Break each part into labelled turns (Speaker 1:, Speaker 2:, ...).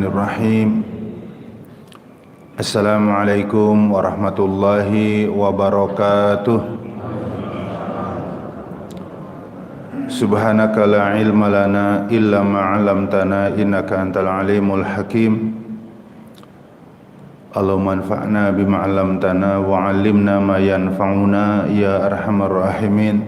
Speaker 1: Bismillahirrahmanirrahim. Assalamualaikum warahmatullahi wabarakatuh. Subhanaka la ilma lana illa ma 'allamtana innaka antal alimul hakim. Allahumma anfa'na bima 'allamtana wa 'allimna ma yanfa'una ya arhamar rahimin.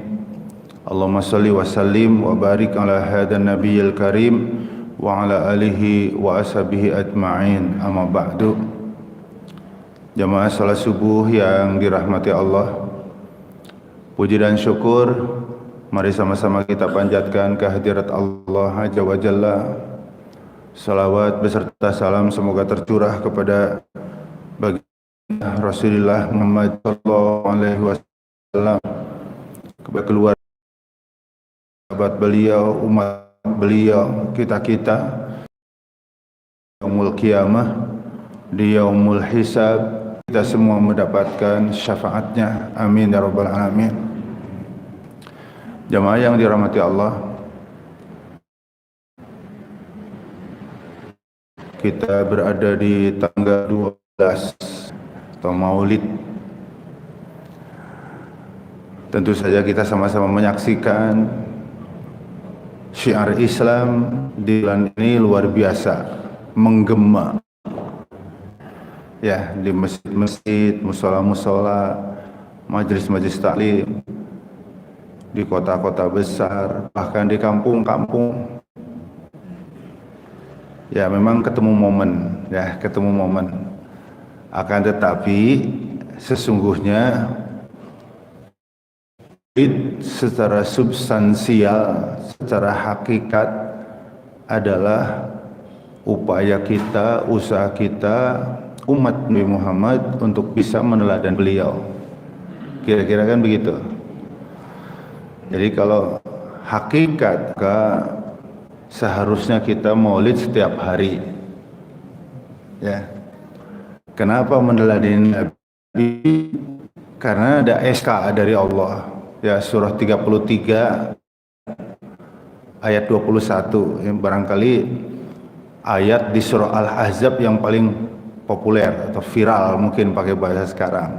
Speaker 1: Allahumma shalli wa sallim wa barik ala hadan nabiyil karim wa ala alihi wa ashabihi ajma'in, amma ba'du. Jamaah salat subuh yang dirahmati Allah, puji dan syukur mari sama-sama kita panjatkan kehadirat Allah Azza wa Jalla. Salawat beserta salam semoga tercurah kepada baginda Rasulullah Muhammad sallallahu alaihi wasallam, kepada keluarga, sahabat beliau, umat beliau, kita-kita yaumul qiyamah, di yaumul hisab, kita semua mendapatkan syafaatnya, amin ya rabbal alamin. Jamaah yang dirahmati Allah, kita berada di tanggal 12 atau Maulid. Tentu saja kita sama-sama menyaksikan syiar Islam di bulan ini luar biasa, menggema. Ya, di masjid-masjid, musola-musola, majelis-majelis taklim, di kota-kota besar, bahkan di kampung-kampung. Ya, memang ketemu momen. Akan tetapi sesungguhnya secara substansial, secara hakikat adalah upaya kita, usaha kita, umat Nabi Muhammad untuk bisa meneladan beliau. Kira-kira kan begitu. Jadi kalau hakikat, maka seharusnya kita maulid setiap hari. Ya. Kenapa meneladani Nabi? Karena ada SK dari Allah. Ya, surah 33 ayat 21, yang barangkali ayat di surah Al-Ahzab yang paling populer atau viral mungkin pakai bahasa sekarang.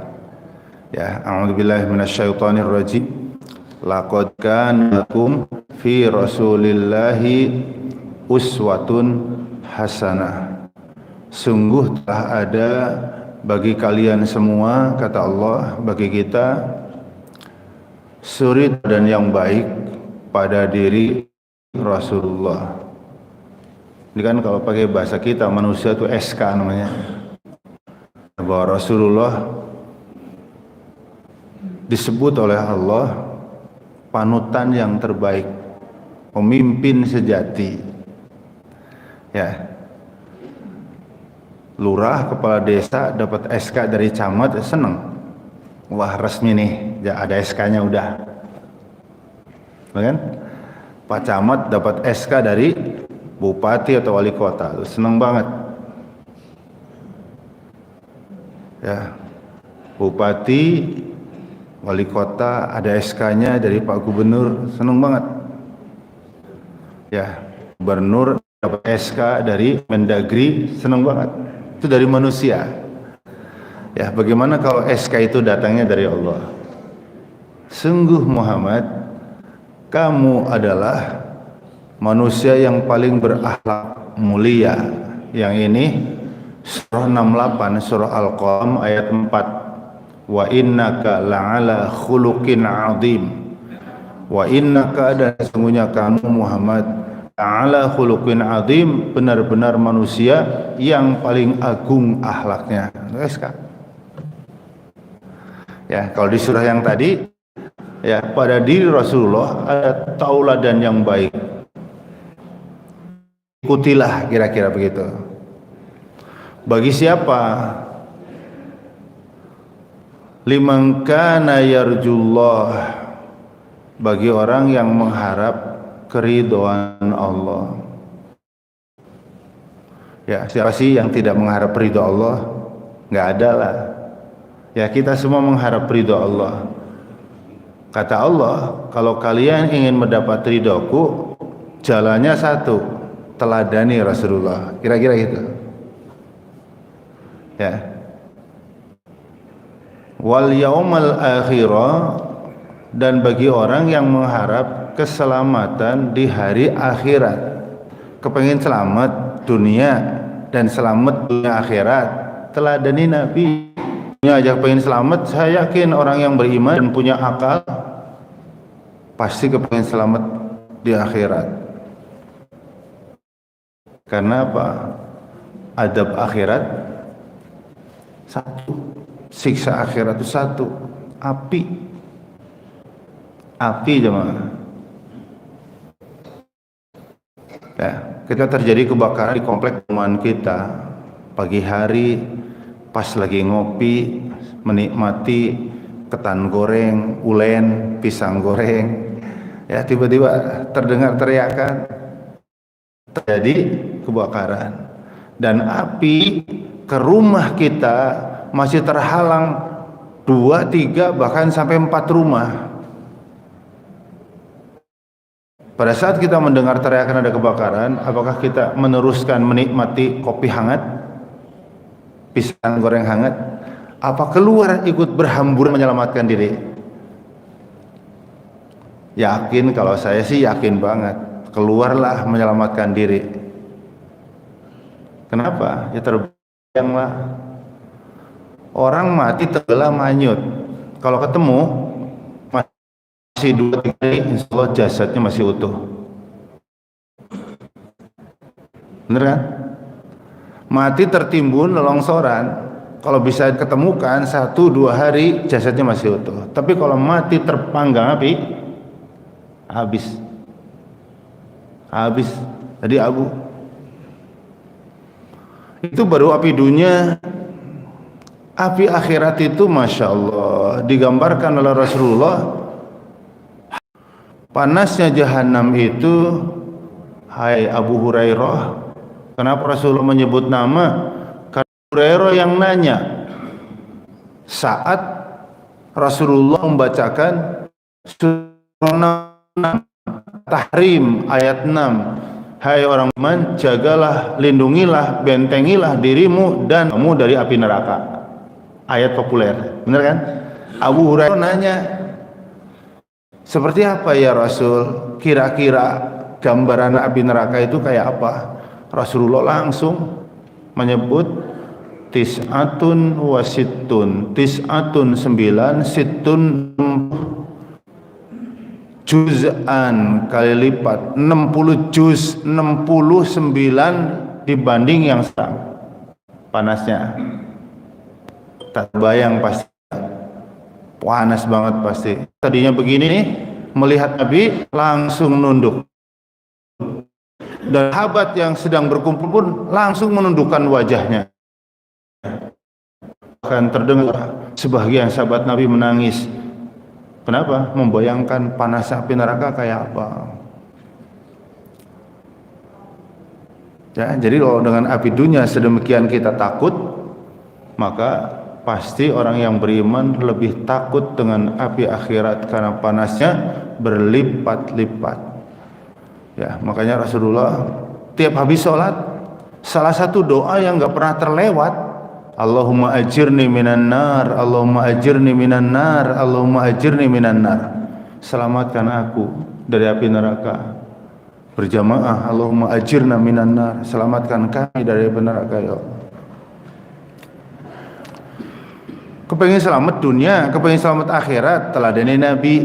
Speaker 1: Ya, a'udzubillahi minasyaitonir rajim. Laqad kana lakum fi rasulillahi uswatun hasanah. Sungguh telah ada bagi kalian semua, kata Allah, bagi kita suri dan yang baik pada diri Rasulullah. Ini kan kalau pakai bahasa kita manusia itu SK namanya. Bahwa Rasulullah disebut oleh Allah panutan yang terbaik, pemimpin sejati. Ya. Lurah, kepala desa dapat SK dari camat, seneng. Wah, resmi nih, ya ada SK-nya udah. Kan? Pak Camat dapat SK dari bupati atau wali kota, seneng banget. Ya, bupati, wali kota ada SK-nya dari Pak Gubernur, seneng banget. Ya, Gubernur dapat SK dari Mendagri, seneng banget. Itu dari manusia. Ya, bagaimana kalau SK itu datangnya dari Allah? Sungguh Muhammad, kamu adalah manusia yang paling berakhlak mulia. Yang ini surah 68, surah Al-Qalam ayat 4. Wa innaka la'ala khuluqin 'adzim. Wa innaka, dan sesungguhnya kamu Muhammad la'ala khuluqin 'adzim, benar-benar manusia yang paling agung akhlaknya. SK. Ya, kalau di surah yang tadi, ya, pada diri Rasulullah ada tauladan yang baik. Ikutilah, kira-kira begitu. Bagi siapa? Liman kana yarjullah, bagi orang yang mengharap keridhaan Allah. Ya, siapa sih yang tidak mengharap ridha Allah? Nggak ada lah. Ya, kita semua mengharap ridha Allah. Kata Allah, kalau kalian ingin mendapat ridhaku, jalannya satu, teladani Rasulullah. Kira-kira gitu. Ya. Wal yaumal akhirah, dan bagi orang yang mengharap keselamatan di hari akhirat, kepengen selamat dunia dan selamat dunia akhirat, teladani Nabi. Punya aja pengen selamat, saya yakin orang yang beriman dan punya akal pasti kepengen selamat di akhirat. Karena apa? Adab akhirat satu, siksa akhirat itu satu, api jemaah. Ya, kita terjadi kebakaran di komplek perumahan kita pagi hari, pas lagi ngopi menikmati ketan goreng, ulen, pisang goreng, ya tiba-tiba terdengar teriakan, terjadi kebakaran, dan api ke rumah kita masih terhalang 2, 3, bahkan sampai 4 rumah. Pada saat kita mendengar teriakan ada kebakaran, apakah kita meneruskan menikmati kopi hangat, pisang goreng hangat, apa keluar ikut berhamburan menyelamatkan diri? Yakin, kalau saya sih yakin banget, keluarlah menyelamatkan diri. Kenapa? Ya terbayanglah, orang mati terbelah manyut, kalau ketemu masih 2, 3 hari, insya Allah jasadnya masih utuh. Bener kan? Mati tertimbun longsoran, kalau bisa ketemukan 1, 2 hari jasadnya masih utuh. Tapi kalau mati terpanggang api, habis. Jadi abu. Itu baru api dunia. Api akhirat itu Masya Allah digambarkan oleh Rasulullah. Panasnya jahanam itu, hai Abu Hurairah. Kenapa Rasulullah menyebut nama? Karena Abu Hurairah yang nanya saat Rasulullah membacakan surah 6 Tahrim ayat 6. Hai orang beriman, jagalah, lindungilah, bentengilah dirimu dan kamu dari api neraka. Ayat populer, benar kan? Abu Hurairah nanya, seperti apa ya Rasul? Kira-kira gambaran api neraka itu kayak apa? Rasulullah langsung menyebut tis'atun wasittun, tis'atun 9, sittun juz'an kali lipat, 60 juz, 69 dibanding yang sekarang. Panasnya tak bayang, pasti panas banget pasti. Tadinya begini nih, melihat Nabi langsung nunduk, dan sahabat yang sedang berkumpul pun langsung menundukkan wajahnya. Bahkan terdengar sebagian sahabat Nabi menangis. Kenapa? Membayangkan panas api neraka kayak apa. Ya, jadi kalau dengan api dunia sedemikian kita takut, maka pasti orang yang beriman lebih takut dengan api akhirat karena panasnya berlipat-lipat. Ya, makanya Rasulullah tiap habis sholat, salah satu doa yang nggak pernah terlewat, Allahumma ajirni minan nar, Allahumma ajirni minan nar, Allahumma ajirni minan nar. Selamatkan aku dari api neraka. Berjamaah, Allahumma ajirna minan nar, selamatkan kami dari api neraka ya Allah. Kepengen selamat dunia, kepengen selamat akhirat, teladani Nabi.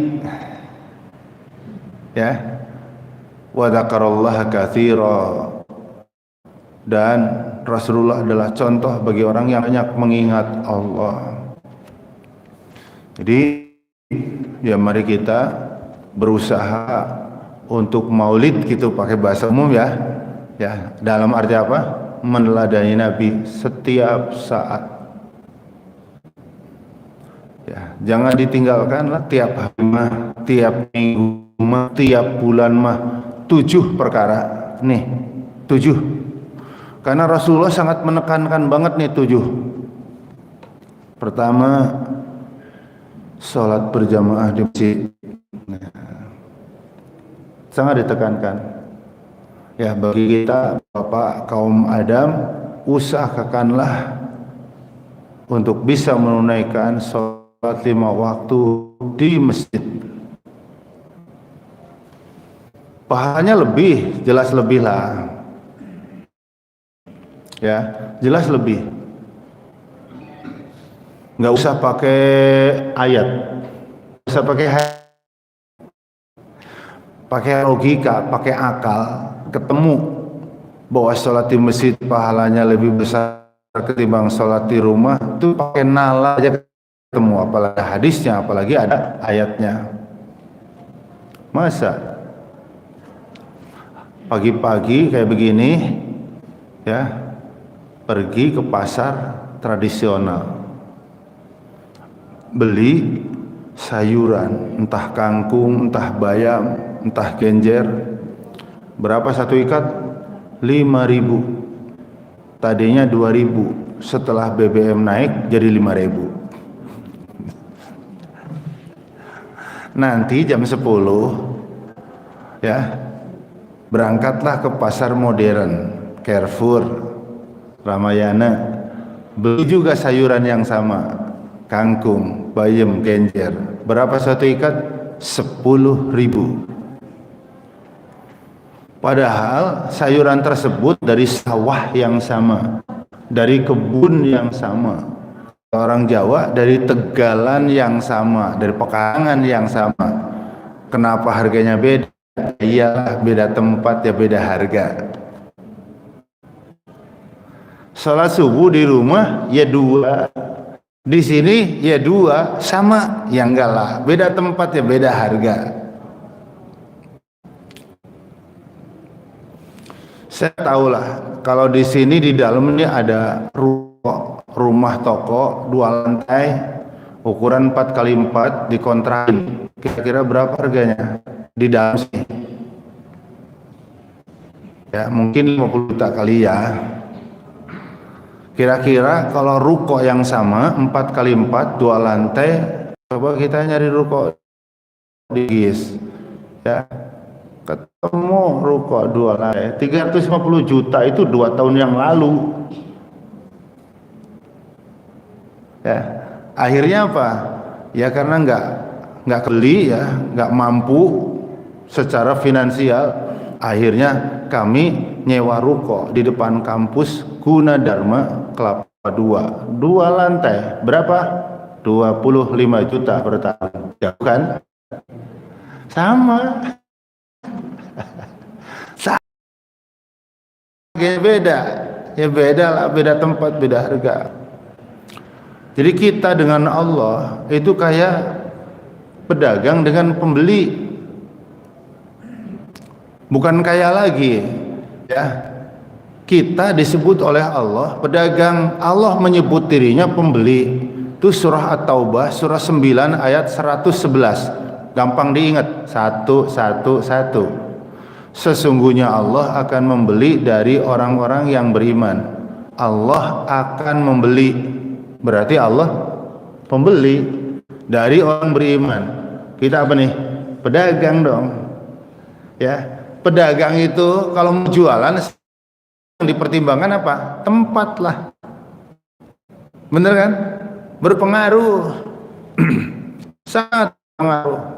Speaker 1: Ya. Wa dzakarallaha katsira. Dan Rasulullah adalah contoh bagi orang yang banyak mengingat Allah. Jadi ya mari kita berusaha untuk maulid gitu, pakai bahasa umum ya. Ya, dalam arti apa? Meneladani Nabi setiap saat. Ya, jangan ditinggalkan lah, tiap hari mah, tiap minggu mah, tiap bulan mah, 7 perkara nih, 7. Karena Rasulullah sangat menekankan banget nih 7. Pertama, sholat berjamaah di masjid. Sangat ditekankan. Ya, bagi kita Bapak kaum Adam, usahakanlah untuk bisa menunaikan sholat 5 waktu di masjid. Pahalanya lebih, jelas lebih lah. Ya, jelas lebih. Nggak usah pakai ayat, nggak usah pakai logika, pakai akal, ketemu bahwa sholat di masjid pahalanya lebih besar ketimbang sholat di rumah, itu pakai nalar aja ketemu, apalagi hadisnya, apalagi ada ayatnya. Masa pagi-pagi kayak begini ya, pergi ke pasar tradisional, beli sayuran, entah kangkung, entah bayam, entah genjer. Berapa satu ikat? 5.000. Tadinya 2.000, setelah BBM naik jadi 5.000. Nanti jam 10 ya, berangkatlah ke pasar modern, Carrefour, Ramayana, beli juga sayuran yang sama, kangkung, bayam, genjer. Berapa satu ikat? 10.000. Padahal sayuran tersebut dari sawah yang sama, dari kebun yang sama. Orang Jawa dari tegalan yang sama, dari pekarangan yang sama. Kenapa harganya beda? Iyalah, beda tempat ya beda harga. Salat subuh di rumah ya 2, di sini ya 2, sama ya enggak lah, beda tempat ya beda harga. Saya tahulah kalau di sini di dalam ini ada rumah toko 2 lantai ukuran 4x4 dikontrakin. Kira-kira berapa harganya di dalam sini? Ya mungkin 50 juta kali ya. Kira-kira kalau ruko yang sama 4x4 2 lantai, coba kita nyari ruko di GIS ya, ketemu ruko 2 lantai 350 juta itu 2 tahun yang lalu ya. Akhirnya apa ya, karena nggak beli ya, nggak mampu secara finansial, akhirnya kami nyewa ruko di depan kampus Gunadarma Kelapa 2 lantai. Berapa? 25 juta per tahun. Jauh kan? Sama. Beda ya, beda lah, beda tempat, beda harga. Jadi kita dengan Allah itu kayak pedagang dengan pembeli, bukan kaya lagi ya. Kita disebut oleh Allah pedagang, Allah menyebut dirinya pembeli. Itu surah At-Taubah surah 9 ayat 111. Gampang diingat, 111. Sesungguhnya Allah akan membeli dari orang-orang yang beriman. Allah akan membeli, berarti Allah pembeli dari orang beriman. Kita apa nih? Pedagang dong ya. Pedagang itu kalau mau jualan yang dipertimbangkan apa? Tempat lah, bener kan? Berpengaruh sangat berpengaruh.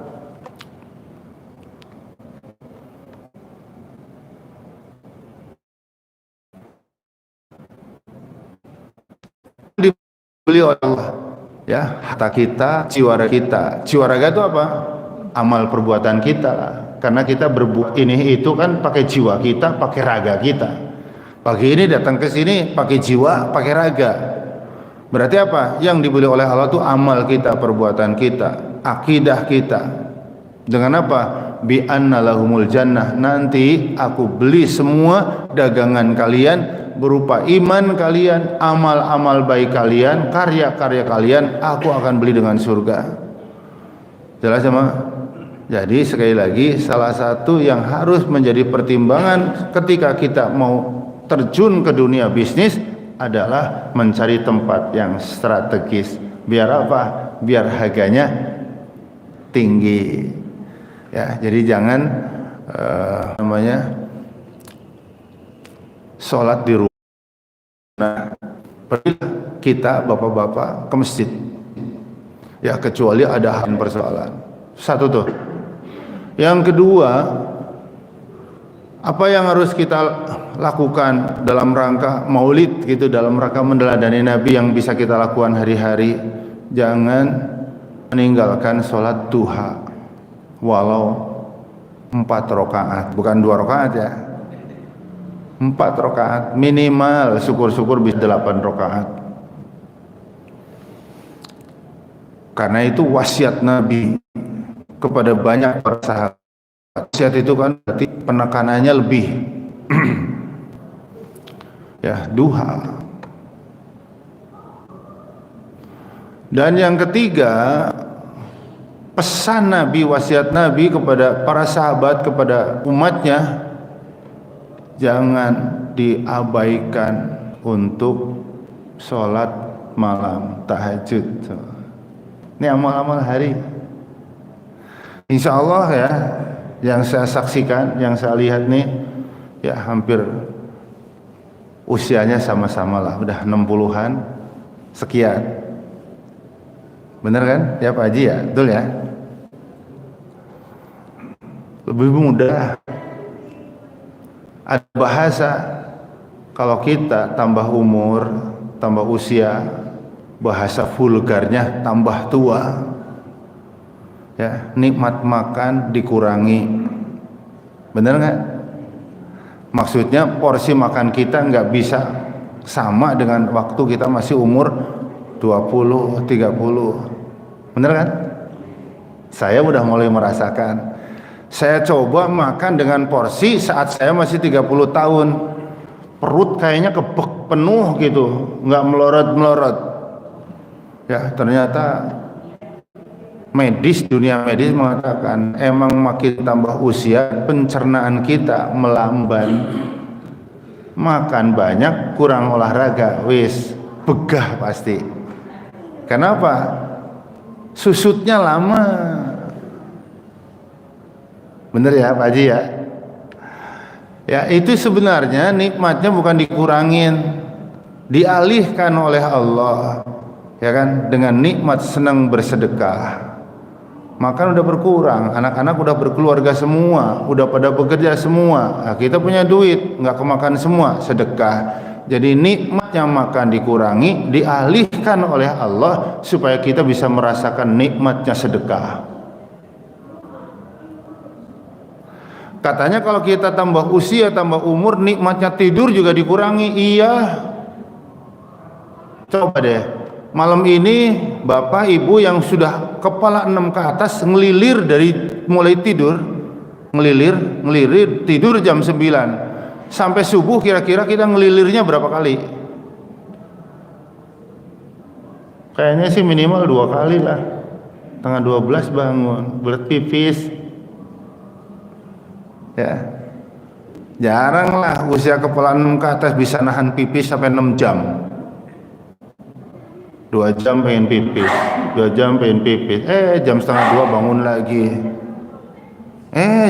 Speaker 1: Dibeli oleh Allah ya, harta kita, jiwa kita. Jiwa raga itu apa? Amal perbuatan kita lah. Karena kita berbuat ini itu kan pakai jiwa kita, pakai raga kita. Pagi ini datang ke sini pakai jiwa, pakai raga. Berarti apa? Yang dibeli oleh Allah itu amal kita, perbuatan kita, akidah kita. Dengan apa? Bi anna lahumul jannah. Nanti aku beli semua dagangan kalian berupa iman kalian, amal-amal baik kalian, karya-karya kalian, aku akan beli dengan surga. Jelas ya, Mak? Jadi sekali lagi, salah satu yang harus menjadi pertimbangan ketika kita mau terjun ke dunia bisnis adalah mencari tempat yang strategis. Biar apa? Biar harganya tinggi. Ya, jadi jangan sholat di rumah. Nah, pergilah kita bapak-bapak ke masjid. Ya kecuali ada hal persoalan. Satu tuh. Yang kedua, apa yang harus kita lakukan dalam rangka maulid gitu, dalam rangka meneladani Nabi yang bisa kita lakukan hari-hari? Jangan meninggalkan sholat duha walau 4 rakaat, bukan 2 rakaat ya, 4 rakaat minimal, syukur-syukur bisa 8 rakaat. Karena itu wasiat Nabi kepada banyak para sahabat. Wasiat itu kan berarti penekanannya lebih. Ya, duha. Dan yang ketiga, pesan Nabi, wasiat Nabi kepada para sahabat, kepada umatnya, jangan diabaikan untuk sholat malam tahajud. Ini amal-amal hari. Insya Allah ya, yang saya saksikan, yang saya lihat nih, ya hampir usianya sama-sama lah, udah 60-an sekian. Bener kan? Ya Pak Haji ya? Betul ya? Lebih mudah. Ada bahasa, kalau kita tambah umur, tambah usia, bahasa vulgarnya tambah tua. Ya, nikmat makan dikurangi. Bener nggak? Maksudnya porsi makan kita nggak bisa sama dengan waktu kita masih umur 20, 30. Bener kan? Saya udah mulai merasakan. Saya coba makan dengan porsi saat saya masih 30 tahun. Perut kayaknya kebek penuh gitu, nggak melorot-melorot. Ya, ternyata dunia medis mengatakan emang makin tambah usia pencernaan kita melamban. Makan banyak, kurang olahraga, wis begah pasti. Kenapa? Susutnya lama. Bener ya Pak Haji ya? Ya itu sebenarnya nikmatnya bukan dikurangin, dialihkan oleh Allah, ya kan, dengan nikmat senang bersedekah. Makan udah berkurang, anak-anak udah berkeluarga semua, udah pada bekerja semua. Nah, kita punya duit, nggak kemakan semua, sedekah. Jadi nikmatnya makan dikurangi, dialihkan oleh Allah supaya kita bisa merasakan nikmatnya sedekah. Katanya kalau kita tambah usia, tambah umur, nikmatnya tidur juga dikurangi. Iya. Coba deh, malam ini bapak ibu yang sudah kepala 6 ke atas ngelilir dari mulai tidur, ngelilir tidur jam 9 sampai subuh, kira-kira kita ngelilirnya berapa kali? Kayaknya sih minimal 2 kali lah. Tengah 12 bangun, belet pipis. Ya. Jarang lah usia kepala 6 ke atas bisa nahan pipis sampai 6 jam. 2 jam pengen pipis, 2 jam pengen pipis. Jam setengah 2 bangun lagi.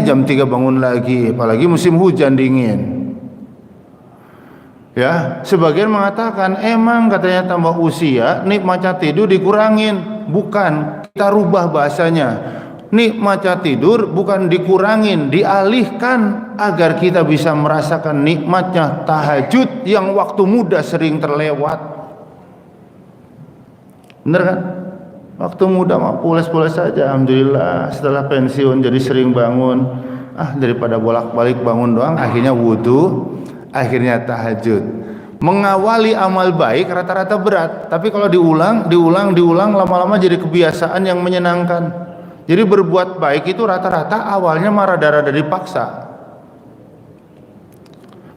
Speaker 1: Jam 3 bangun lagi, apalagi musim hujan dingin. Ya, sebagian mengatakan emang katanya tambah usia nikmatnya tidur dikurangin. Bukan, kita rubah bahasanya. Nikmatnya tidur bukan dikurangin, dialihkan agar kita bisa merasakan nikmatnya tahajud yang waktu muda sering terlewat. Bener kan? Waktu muda mah pulas-pulas saja, alhamdulillah. Setelah pensiun jadi sering bangun. Daripada bolak-balik bangun doang, akhirnya wudu, akhirnya tahajud. Mengawali amal baik rata-rata berat, tapi kalau diulang lama-lama jadi kebiasaan yang menyenangkan. Jadi berbuat baik itu rata-rata awalnya rada-rada dipaksa.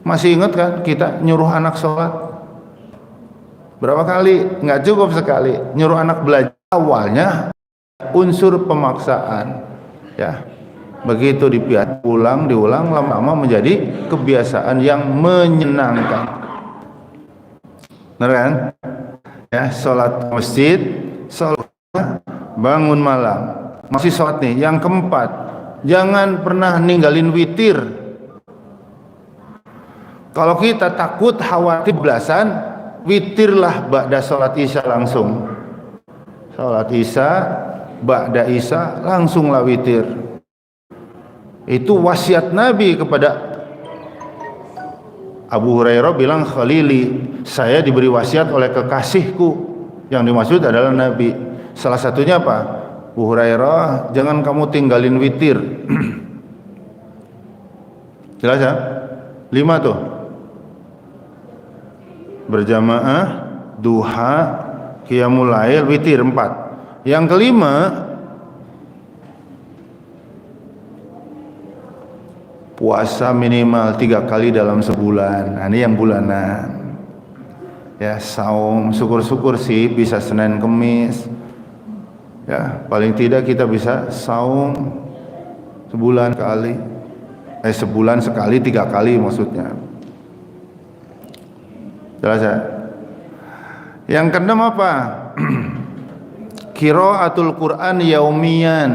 Speaker 1: Masih ingat kan kita nyuruh anak sholat? Berapa kali? Nggak cukup sekali. Nyuruh anak belajar awalnya unsur pemaksaan. Ya, begitu dibiarkan diulang lama-lama menjadi kebiasaan yang menyenangkan. Benar kan? Ya, sholat masjid, sholat bangun malam. Masih sholat nih. Yang keempat, jangan pernah ninggalin witir. Kalau kita takut khawatir belasan, witirlah ba'da salat isya langsung. Salat isya, ba'da isya langsunglah witir. Itu wasiat Nabi kepada Abu Hurairah bilang, Khalili, saya diberi wasiat oleh kekasihku. Yang dimaksud adalah Nabi. Salah satunya apa? Abu Hurairah, jangan kamu tinggalin witir. Jelas ya? 5 tuh. Berjamaah, duha, qiyamul lail, witir 4. Yang kelima, puasa minimal 3 kali dalam sebulan. Nah, ini yang bulanan. Ya, saum, syukur-syukur sih bisa Senin Kemis. Ya, paling tidak kita bisa saum sebulan sekali. Sebulan sekali 3 kali maksudnya. Jelas ya? Yang keenam apa? Qiraatul Quran yaumiyan.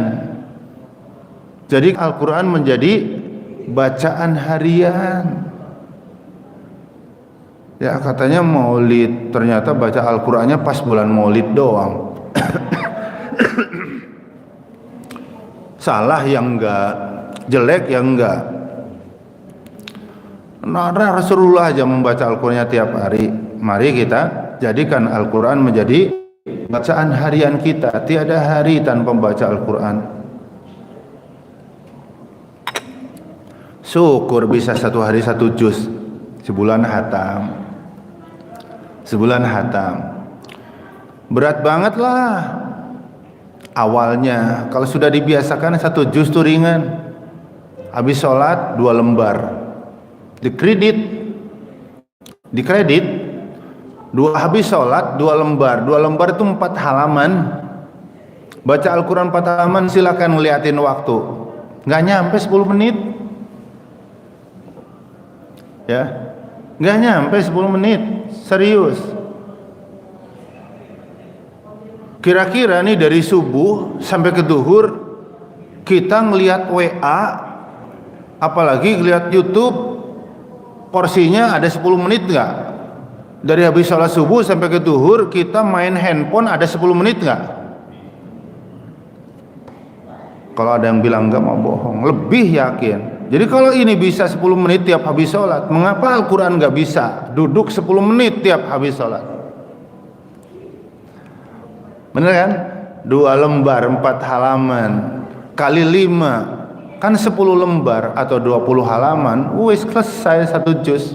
Speaker 1: Jadi Al-Quran menjadi bacaan harian. Ya, katanya maulid, ternyata baca Al-Qur'annya pas bulan maulid doang. Salah yang enggak, jelek yang enggak. Nah, Rasulullah aja membaca Al-Qur'annya tiap hari. Mari kita jadikan Al-Qur'an menjadi bacaan harian kita. Tiada hari tanpa membaca Al-Qur'an. Syukur bisa 1 hari 1 juz, sebulan hatam. Sebulan hatam. Berat banget lah awalnya. Kalau sudah dibiasakan 1 juz itu ringan. Habis sholat 2 lembar. Dikredit habis sholat 2 lembar. 2 lembar itu 4 halaman. Baca Al-Quran 4 halaman, silakan ngeliatin waktu. Nggak nyampe 10 menit. Ya, nggak nyampe 10 menit, serius. Kira-kira nih dari subuh sampai ke duhur kita ngelihat WA, apalagi ngelihat YouTube, porsinya ada 10 menit nggak? Dari habis sholat subuh sampai ke duhur kita main handphone ada 10 menit nggak? Kalau ada yang bilang nggak, mau bohong, lebih yakin. Jadi kalau ini bisa 10 menit tiap habis sholat, mengapa Al-Quran nggak bisa duduk 10 menit tiap habis sholat? Bener kan? 2 lembar 4 halaman kali 5 kan 10 lembar atau 20 halaman, wis selesai 1 juz.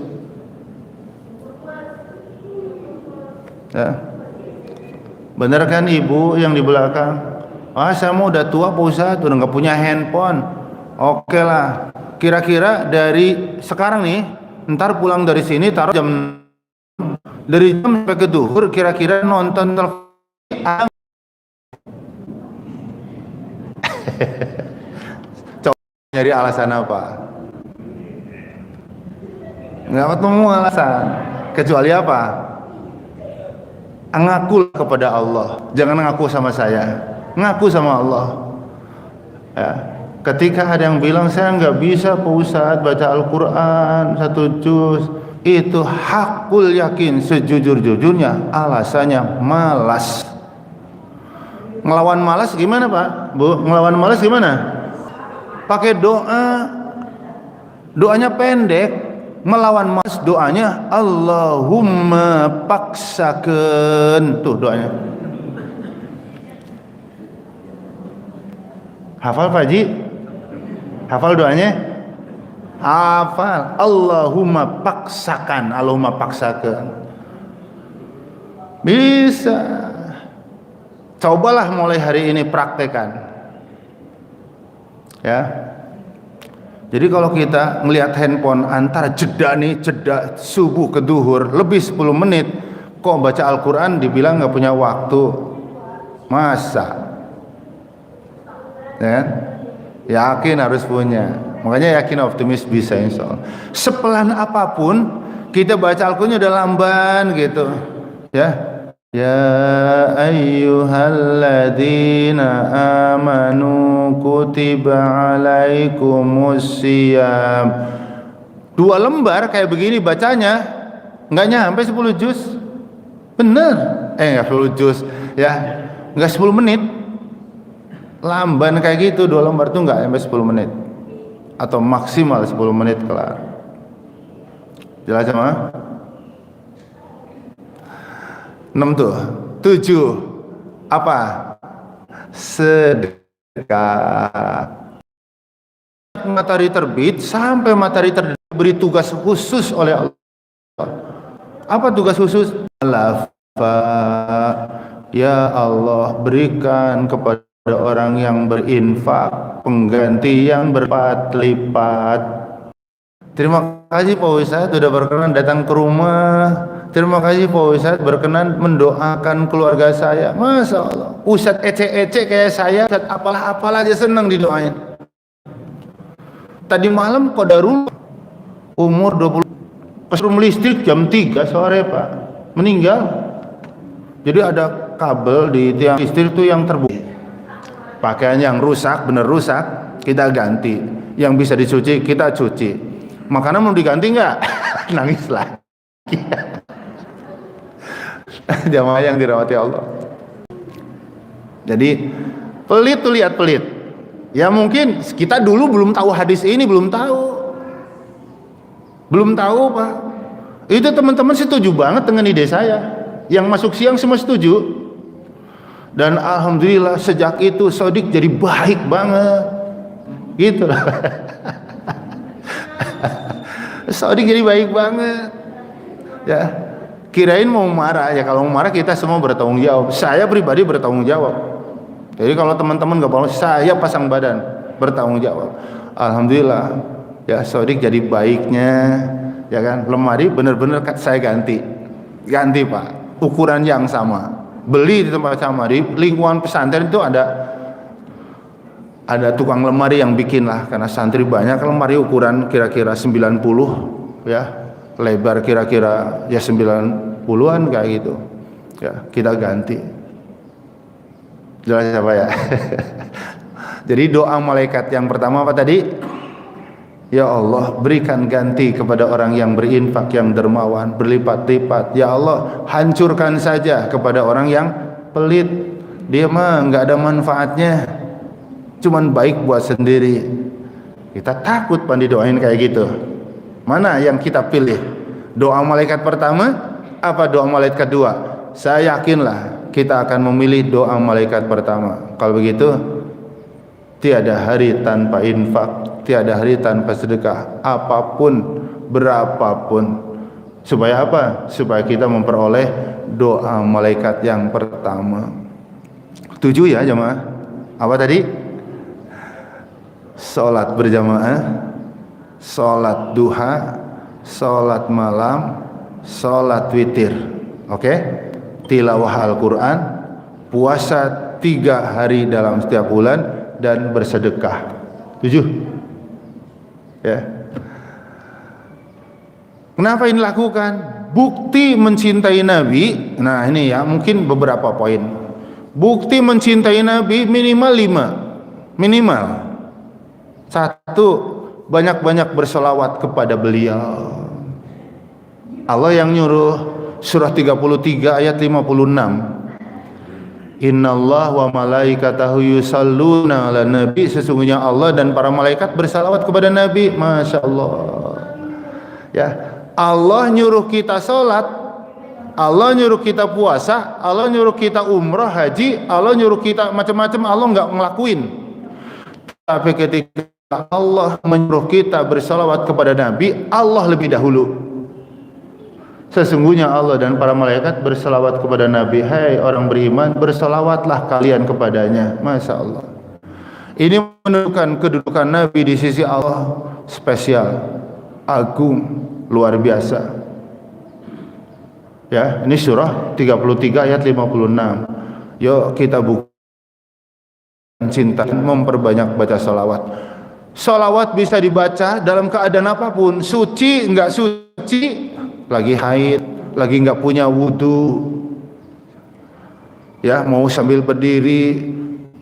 Speaker 1: Ya. Bener kan ibu yang di belakang? Ah, saya mau udah tua Pak Ustadz, udah nggak punya handphone. Oke lah, kira-kira dari sekarang nih, ntar pulang dari sini taruh jam, dari jam sampai ke duhur, kira-kira nonton telepon. Coba nyari alasan apa? Nggak ketemu alasan, kecuali apa? Ngaku kepada Allah, jangan ngaku sama saya, ngaku sama Allah. Ya. Ketika ada yang bilang saya nggak bisa Pak Ustadz baca Al-Quran 1 juz, itu hakul yakin sejujur-jujurnya alasannya malas. Ngelawan malas gimana Pak? Bu, ngelawan malas gimana? Pakai doa. Doanya pendek. Melawan malas doanya Allahumma paksakan. Tuh doanya. Hafal Pak Haji? Hafal doanya? Hafal. Allahumma paksakan. Allahumma paksakan. Bisa. Cobalah mulai hari ini praktekan. Ya. Jadi kalau kita ngelihat handphone antara jeda nih, jeda subuh ke duhur lebih 10 menit, kok baca Al-Quran dibilang nggak punya waktu. Masa? Ya. Yakin harus punya. Makanya yakin optimis bisa insya Allah. Sepelan apapun kita baca Al-Quran udah lamban gitu. Ya. Ya ayyuhalladzina amanu kutiba alaikumus siyam 2 lembar kayak begini bacanya nggak nyampe 10 juz. Bener. Nggak 10 juz ya, nggak 10 menit. Lamban kayak gitu 2 lembar tuh nggak sampai 10 menit atau maksimal 10 menit kelar. Jelas sama? 6 tuh. 7 apa? Sedekah. Matahari terbit sampai matahari terbenam beri tugas khusus oleh Allah. Apa tugas khusus? Ya Allah, berikan kepada orang yang berinfak pengganti yang berlipat. Terima kasih Pak Ustadz sudah berkenan datang ke rumah. Terima kasih Pak Ustadz berkenan mendoakan keluarga saya. Masya Allah, Ustadz ece-ece kayak saya, Ustadz apalah dia senang didoain. Tadi malam qadarullah umur 20 kesetrum listrik jam 3 sore Pak, meninggal. Jadi ada kabel di tiang listrik itu yang terbuka, pakaian yang rusak, bener rusak kita ganti, yang bisa dicuci kita cuci, makanan mau diganti nggak? Nangis lagi. Jamaah yang dirahmati Allah. Jadi pelit tuh, lihat pelit. Ya mungkin kita dulu belum tahu hadis ini, belum tahu Pak. Itu teman-teman setuju banget dengan ide saya. Yang masuk siang semua setuju. Dan alhamdulillah sejak itu Sodik jadi baik banget. Gitu lah. Sodik jadi baik banget. Ya, kirain mau marah ya, kalau mau marah kita semua bertanggung jawab. Saya pribadi bertanggung jawab. Jadi kalau teman-teman nggak mau, saya pasang badan bertanggung jawab. Alhamdulillah ya Sodik jadi baiknya, ya kan. Lemari bener-bener saya ganti Pak, ukuran yang sama, beli di tempat sama. Di lingkungan pesantren itu ada tukang lemari yang bikin lah, karena santri banyak. Lemari ukuran kira-kira 90 ya, lebar kira-kira ya 90-an kayak gitu ya, kita ganti. Jelas apa ya? Jadi doa malaikat yang pertama apa tadi? Ya Allah, berikan ganti kepada orang yang berinfak, yang dermawan, berlipat-lipat. Ya Allah, hancurkan saja kepada orang yang pelit. Dia mah nggak ada manfaatnya, cuman baik buat sendiri. Kita takut pan didoain kayak gitu. Mana yang kita pilih? Doa malaikat pertama apa doa malaikat kedua? Saya yakinlah kita akan memilih doa malaikat pertama. Kalau begitu, tiada hari tanpa infak, tiada hari tanpa sedekah, apapun, berapapun. Supaya apa? Supaya kita memperoleh doa malaikat yang pertama. 7 ya jemaah. Apa tadi? Salat berjamaah, salat duha, salat malam, salat witir. Oke? Tilawah Al-Quran, puasa 3 hari dalam setiap bulan, dan bersedekah. 7 ya. Kenapa ini lakukan? Bukti mencintai Nabi. Nah ini ya, mungkin beberapa poin. Bukti mencintai Nabi minimal 5. Minimal 1, banyak-banyak berselawat kepada beliau. Allah yang nyuruh. Surah 33 ayat 56. Innallaha wa malaikatahu yusalluna ala nabi. Sesungguhnya Allah dan para malaikat bersalawat kepada Nabi. Masya Allah. Ya, Allah nyuruh kita sholat, Allah nyuruh kita puasa, Allah nyuruh kita umrah, haji, Allah nyuruh kita macam-macam, Allah nggak ngelakuin. Tapi ketika Allah menyuruh kita bersalawat kepada Nabi, Allah lebih dahulu. Sesungguhnya Allah dan para malaikat berselawat kepada Nabi. Hai orang beriman, berselawatlah kalian kepadanya. Masya Allah. Ini menunjukkan kedudukan Nabi di sisi Allah spesial, agung, luar biasa. Ya, ini surah 33 ayat 56. Yuk kita bukan cinta, memperbanyak baca salawat. Salawat bisa dibaca dalam keadaan apapun, suci, enggak suci, lagi haid, lagi nggak punya wudu, ya mau sambil berdiri,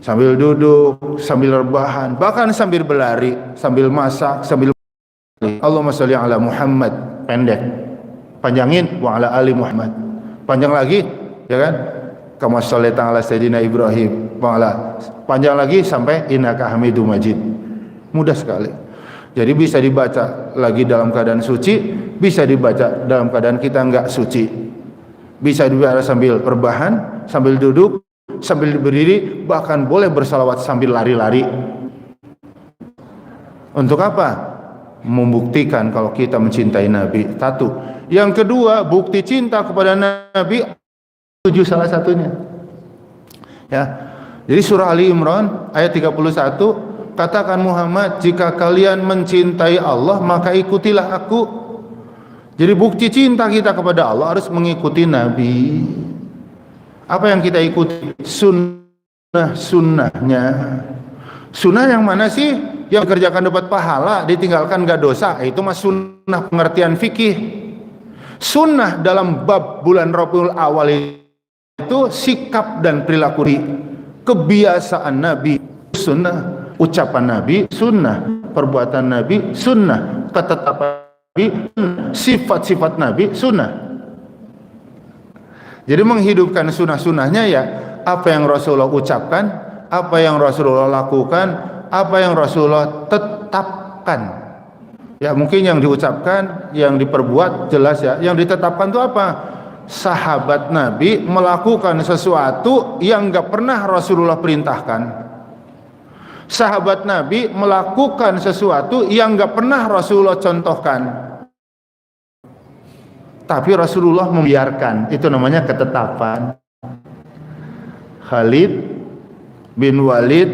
Speaker 1: sambil duduk, sambil rebahan, bahkan sambil berlari, sambil masak, sambil Allahumma sholli ala Muhammad, pendek. Panjangin wa ala ali Muhammad. Panjang lagi, ya kan? Kama shallaita ala sayyidina Ibrahim wa ala. Panjang lagi sampai innaka Hamidum Majid. Mudah sekali. Jadi bisa dibaca lagi dalam keadaan suci, bisa dibaca dalam keadaan kita enggak suci. Bisa dibaca sambil rebahan, sambil duduk, sambil berdiri, bahkan boleh bersalawat sambil lari-lari. Untuk apa? Membuktikan kalau kita mencintai Nabi. Satu. Yang kedua, bukti cinta kepada Nabi 7 salah satunya. Ya. Jadi surah Ali Imran ayat 31, katakan Muhammad, jika kalian mencintai Allah maka ikutilah aku. Jadi bukti cinta kita kepada Allah harus mengikuti Nabi. Apa yang kita ikuti? Sunnahnya. Sunnah yang mana sih? Yang kerjakan dapat pahala, ditinggalkan gak dosa. Itu mas sunnah pengertian fikih. Sunnah dalam bab bulan Rabiul Awal itu sikap dan perilaku, kebiasaan Nabi sunnah, ucapan Nabi sunnah, perbuatan Nabi sunnah, ketetapan Nabi, sifat-sifat Nabi sunnah. Jadi menghidupkan sunnah-sunnahnya ya apa yang Rasulullah ucapkan, apa yang Rasulullah lakukan, apa yang Rasulullah tetapkan. Ya mungkin yang diucapkan, yang diperbuat jelas ya. Yang ditetapkan itu apa? Sahabat Nabi melakukan sesuatu yang gak pernah Rasulullah perintahkan. Sahabat Nabi melakukan sesuatu yang gak pernah Rasulullah contohkan, tapi Rasulullah membiarkan. Itu namanya ketetapan. Khalid bin Walid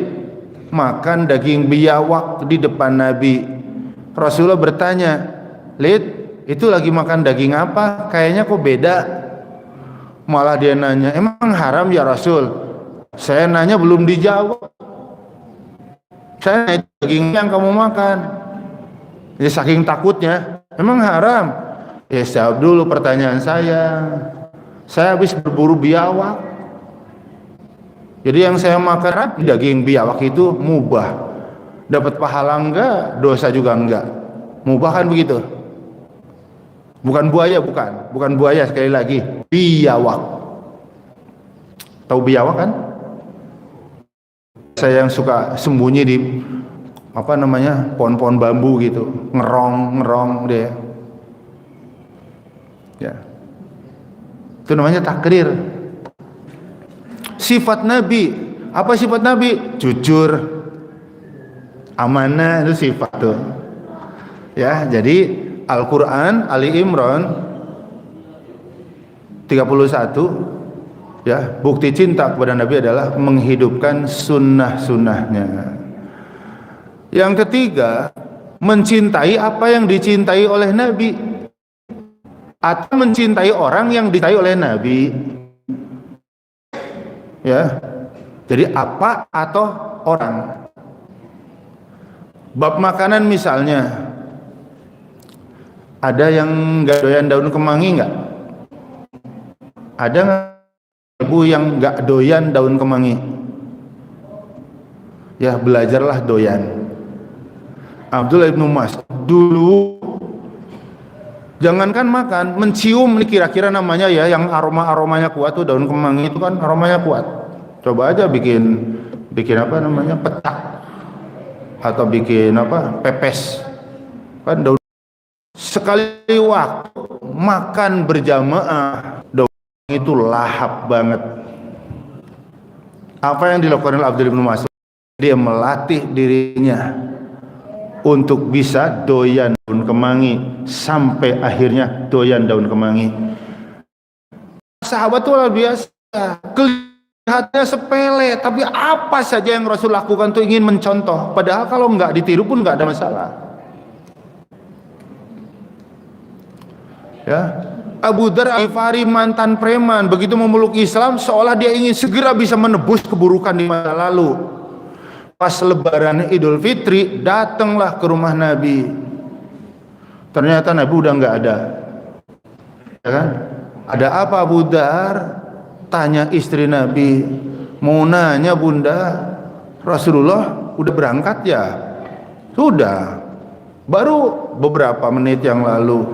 Speaker 1: makan daging biawak di depan Nabi. Rasulullah bertanya, Lid, itu lagi makan daging apa? Kayaknya kok beda. Malah dia nanya, emang haram ya Rasul? Saya nanya belum dijawab. Saya nanya daging yang kamu makan. Ya saking takutnya, emang haram? Ya jawab dulu pertanyaan saya. Saya habis berburu biawak. Jadi yang saya makan daging biawak itu mubah. Dapat pahala enggak, dosa juga enggak. Mubah kan begitu. Bukan buaya, bukan buaya, sekali lagi biawak. Tahu biawak kan? Saya yang suka sembunyi di apa namanya pohon-pohon bambu gitu, ngerong dia. Ya, itu namanya takrir. Sifat Nabi, apa sifat Nabi? Jujur, amanah, itu sifat tuh. Ya, jadi Al-Quran Ali Imran 31, ya, bukti cinta kepada Nabi adalah menghidupkan sunnah-sunnahnya. Yang ketiga, mencintai apa yang dicintai oleh Nabi, atau mencintai orang yang dicintai oleh Nabi. Ya, jadi apa atau orang. Bab makanan misalnya, ada yang nggak doyan daun kemangi nggak? Ada nggak ibu yang nggak doyan daun kemangi? Ya belajarlah doyan. Abdullah bin Mas'ud dulu jangankan makan, mencium nih kira-kira namanya ya, yang aromanya kuat tuh daun kemangi itu kan aromanya kuat. Coba aja bikin apa namanya petak atau bikin apa pepes kan daun. Sekali waktu makan berjamaah daun itu lahap banget. Apa yang dilakukan oleh Abdullah bin Mas'ud? Dia melatih dirinya untuk bisa doyan daun kemangi sampai akhirnya doyan daun kemangi. Sahabat itu luar biasa, kelihatannya sepele, tapi apa saja yang Rasul lakukan tuh ingin mencontoh. Padahal kalau nggak ditiru pun nggak ada masalah. Ya, Abu Dzar Al-Ghifari mantan preman, begitu memeluk Islam seolah dia ingin segera bisa menebus keburukan di masa lalu. Pas lebaran Idul Fitri datanglah ke rumah Nabi. Ternyata Nabi udah nggak ada. Ya kan? Ada apa Abu Dzar? Tanya istri Nabi. Mau nanya Bunda, Rasulullah udah berangkat ya? Sudah. Baru beberapa menit yang lalu.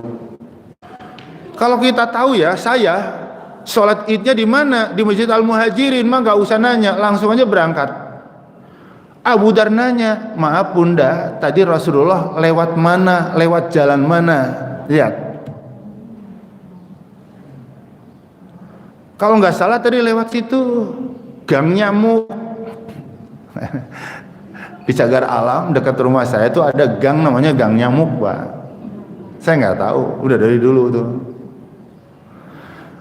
Speaker 1: Kalau kita tahu ya, saya sholat idnya di mana? Di Masjid Al-Muhajirin, mah nggak usah nanya, langsung aja berangkat. Abu Dar nanya, maaf bunda, tadi Rasulullah lewat mana? Lewat jalan mana? Lihat. Kalau nggak salah tadi lewat situ, Gang Nyamuk. Di Cagar Alam dekat rumah saya itu ada gang namanya Gang Nyamuk, Pak. Saya nggak tahu, udah dari dulu tuh.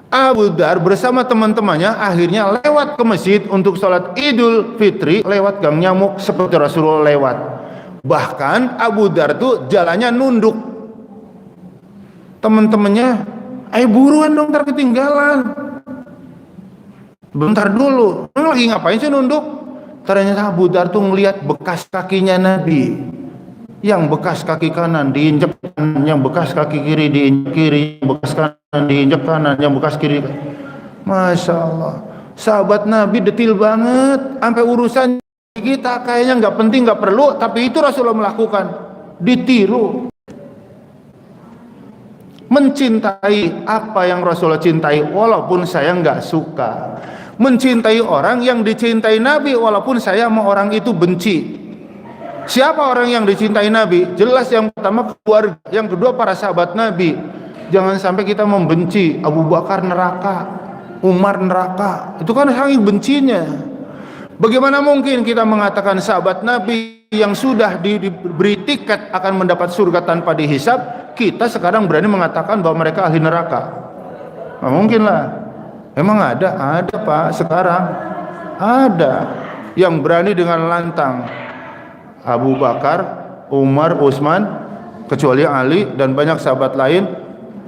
Speaker 1: Abu Dar bersama teman-temannya akhirnya lewat ke masjid untuk sholat Idul Fitri lewat Gang Nyamuk seperti Rasulullah lewat. Bahkan Abu Dar tuh jalannya nunduk. Teman-temannya, ayo buruan dong, ntar ketinggalan. Bentar dulu, lagi ngapain sih nunduk? Ternyata Abu Dar tuh ngelihat bekas kakinya Nabi, yang bekas kaki kanan diinjek kanan, yang bekas kaki kiri diinjek kiri, yang bekas kanan diinjek kanan, yang bekas kiri. Masya Allah, sahabat Nabi detil banget, sampai urusan kita kayaknya nggak penting, nggak perlu, tapi itu Rasulullah melakukan, ditiru. Mencintai apa yang Rasulullah cintai walaupun saya nggak suka. Mencintai orang yang dicintai Nabi walaupun saya sama orang itu benci. Siapa orang yang dicintai Nabi? Jelas yang pertama keluarga, yang kedua para sahabat Nabi. Jangan sampai kita membenci Abu Bakar neraka, Umar neraka. Itu kan saking bencinya. Bagaimana mungkin kita mengatakan sahabat Nabi yang sudah diberi tiket akan mendapat surga tanpa dihisab, kita sekarang berani mengatakan bahwa mereka ahli neraka? Nah, mungkin lah. Emang ada Pak, sekarang ada yang berani dengan lantang. Abu Bakar, Umar, Utsman, kecuali Ali dan banyak sahabat lain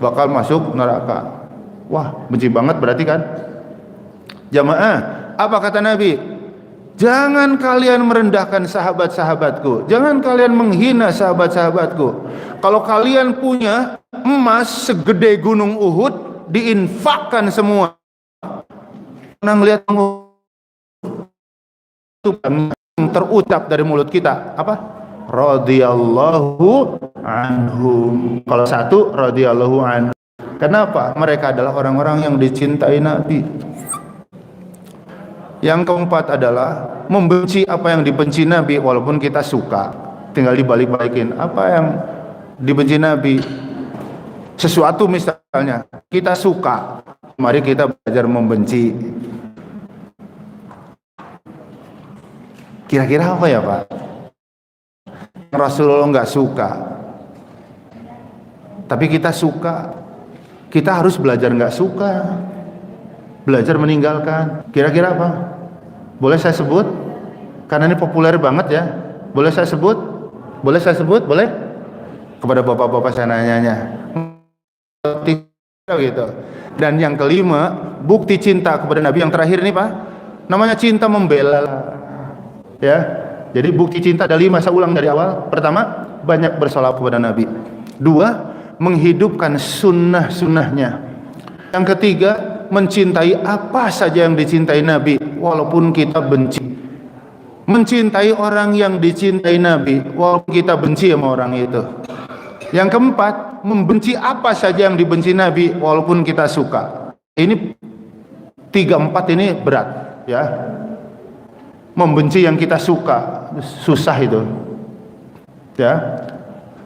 Speaker 1: bakal masuk neraka. Wah, benci banget berarti kan? Jamaah, apa kata Nabi? Jangan kalian merendahkan sahabat-sahabatku, jangan kalian menghina sahabat-sahabatku. Kalau kalian punya emas segede gunung Uhud, diinfakkan semua. Pernah lihat terucap dari mulut kita apa? Radhiyallahu anhum. Kalau satu, radhiyallahu anhu. Kenapa? Mereka adalah orang-orang yang dicintai Nabi. Yang keempat adalah membenci apa yang dibenci Nabi walaupun kita suka. Tinggal dibalik-balikin. Apa yang dibenci Nabi? Sesuatu misalnya kita suka, mari kita belajar membenci. Kira-kira apa ya Pak? Rasulullah nggak suka, tapi kita suka. Kita harus belajar nggak suka, belajar meninggalkan. Kira-kira apa? Boleh saya sebut? Karena ini populer banget ya. Boleh saya sebut? Boleh saya sebut? Boleh? Kepada bapak-bapak saya nanya. Gitu. Dan yang kelima, bukti cinta kepada Nabi yang terakhir nih Pak, namanya cinta membela. Ya, jadi bukti cinta ada 5, saya ulang dari awal. Pertama, banyak bersolawat kepada Nabi. 2, menghidupkan sunnah-sunnahnya. Yang ketiga, mencintai apa saja yang dicintai Nabi walaupun kita benci. Mencintai orang yang dicintai Nabi walaupun kita benci sama orang itu. Yang keempat, membenci apa saja yang dibenci Nabi walaupun kita suka. Ini 3-4 ini berat ya. Membenci yang kita suka susah itu ya.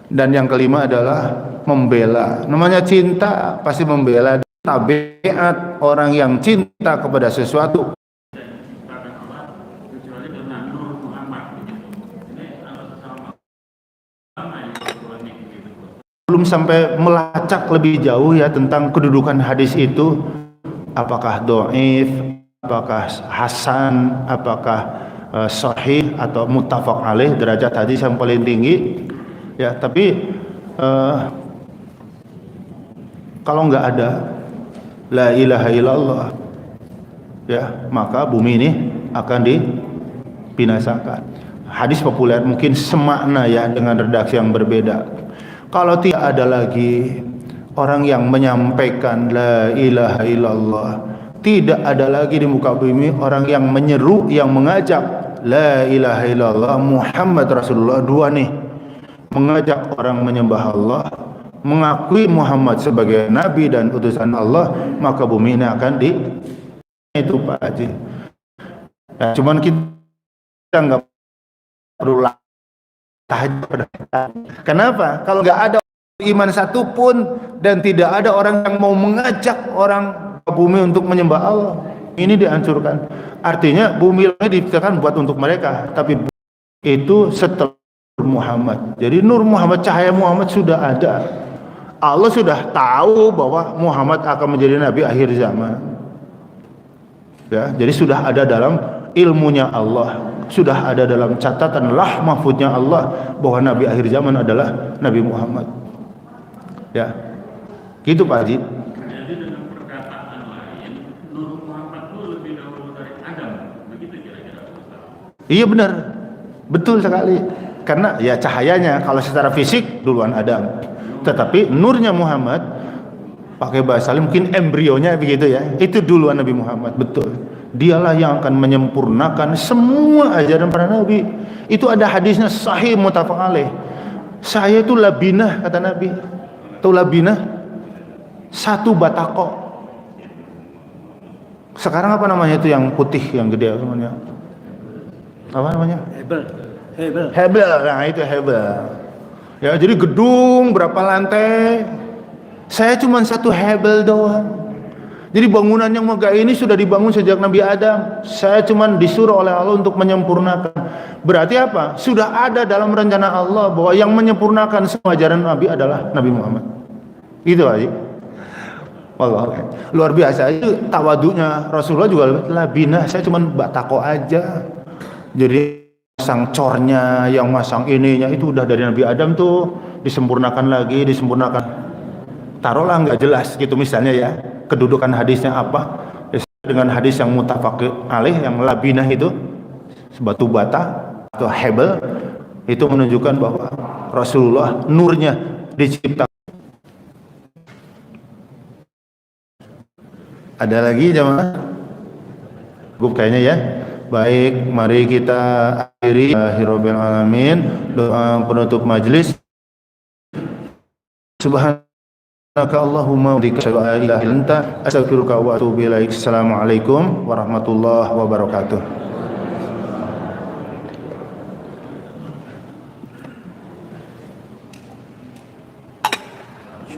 Speaker 1: Dan yang kelima adalah membela. Namanya cinta pasti membela. Tabiat orang yang cinta kepada sesuatu belum sampai melacak lebih jauh ya tentang kedudukan hadis itu, apakah dhaif, apakah hasan, apakah sahih atau muttafaq alaih, derajat hadis yang paling tinggi ya. Tapi kalau nggak ada la ilaha illallah ya, maka bumi ini akan dibinasakan. Hadis populer mungkin semakna ya dengan redaksi yang berbeda. Kalau tidak ada lagi orang yang menyampaikan la ilaha illallah, tidak ada lagi di muka bumi orang yang menyeru, yang mengajak la ilaha illallah Muhammad Rasulullah. 2 nih, mengajak orang menyembah Allah, mengakui Muhammad sebagai nabi dan utusan Allah, maka bumi ini akan itu Pak Haji. Ya, cuman kita nggak perlu tahajud. Kenapa? Kalau nggak ada iman satupun dan tidak ada orang yang mau mengajak orang ke bumi untuk menyembah Allah, ini dihancurkan. Artinya bumi ini diciptakan buat untuk mereka, tapi itu setelah Muhammad. Jadi nur Muhammad, cahaya Muhammad sudah ada. Allah sudah tahu bahwa Muhammad akan menjadi nabi akhir zaman. Ya, jadi sudah ada dalam ilmunya Allah, sudah ada dalam catatan lah mahfudnya Allah bahwa nabi akhir zaman adalah Nabi Muhammad. Ya, gitu Pak Haji.
Speaker 2: Jadi dengan perkataan lain, Nur Muhammad itu lebih dahulu dari Adam, begitu kira-kira?
Speaker 1: Iya benar, betul sekali. Karena ya cahayanya kalau secara fisik duluan Adam, tetapi nurnya Muhammad, pakai bahasa mungkin embrionya begitu ya, itu duluan Nabi Muhammad. Betul, dialah yang akan menyempurnakan semua ajaran para nabi. Itu ada hadisnya sahih muttafaq alaih. Saya itu labinah, kata Nabi. Tahu labinah? Satu batako. Sekarang apa namanya itu yang putih yang gede namanya? Apa namanya? Hebel. Nah itu hebel. Ya, jadi gedung berapa lantai? Saya cuma satu hebel doang. Jadi bangunan yang megah ini sudah dibangun sejak Nabi Adam. Saya cuma disuruh oleh Allah untuk menyempurnakan. Berarti apa? Sudah ada dalam rencana Allah bahwa yang menyempurnakan semua ajaran Nabi adalah Nabi Muhammad. Itu aja. Wallah, luar biasa. Itu tawadunya Rasulullah juga labinah. Saya cuma batako aja. Jadi masang cornya, yang masang ininya itu udah dari Nabi Adam tuh, disempurnakan lagi, disempurnakan. Taruhlah nggak jelas gitu misalnya ya, kedudukan hadisnya apa? Dengan hadis yang muttafaq alaih yang labinah itu batu bata atau hebel, itu menunjukkan bahwa Rasulullah nurnya diciptakan. Ada lagi jemaah? Cukup kayaknya ya. Baik, mari kita akhiri Alhamdulillahirabbil alamin, doa penutup majelis. Subhanaka Allahumma wa bihamdika asyhadu an la ilaha illa anta astaghfiruka wa atubu ilaik. Assalamualaikum warahmatullahi wabarakatuh.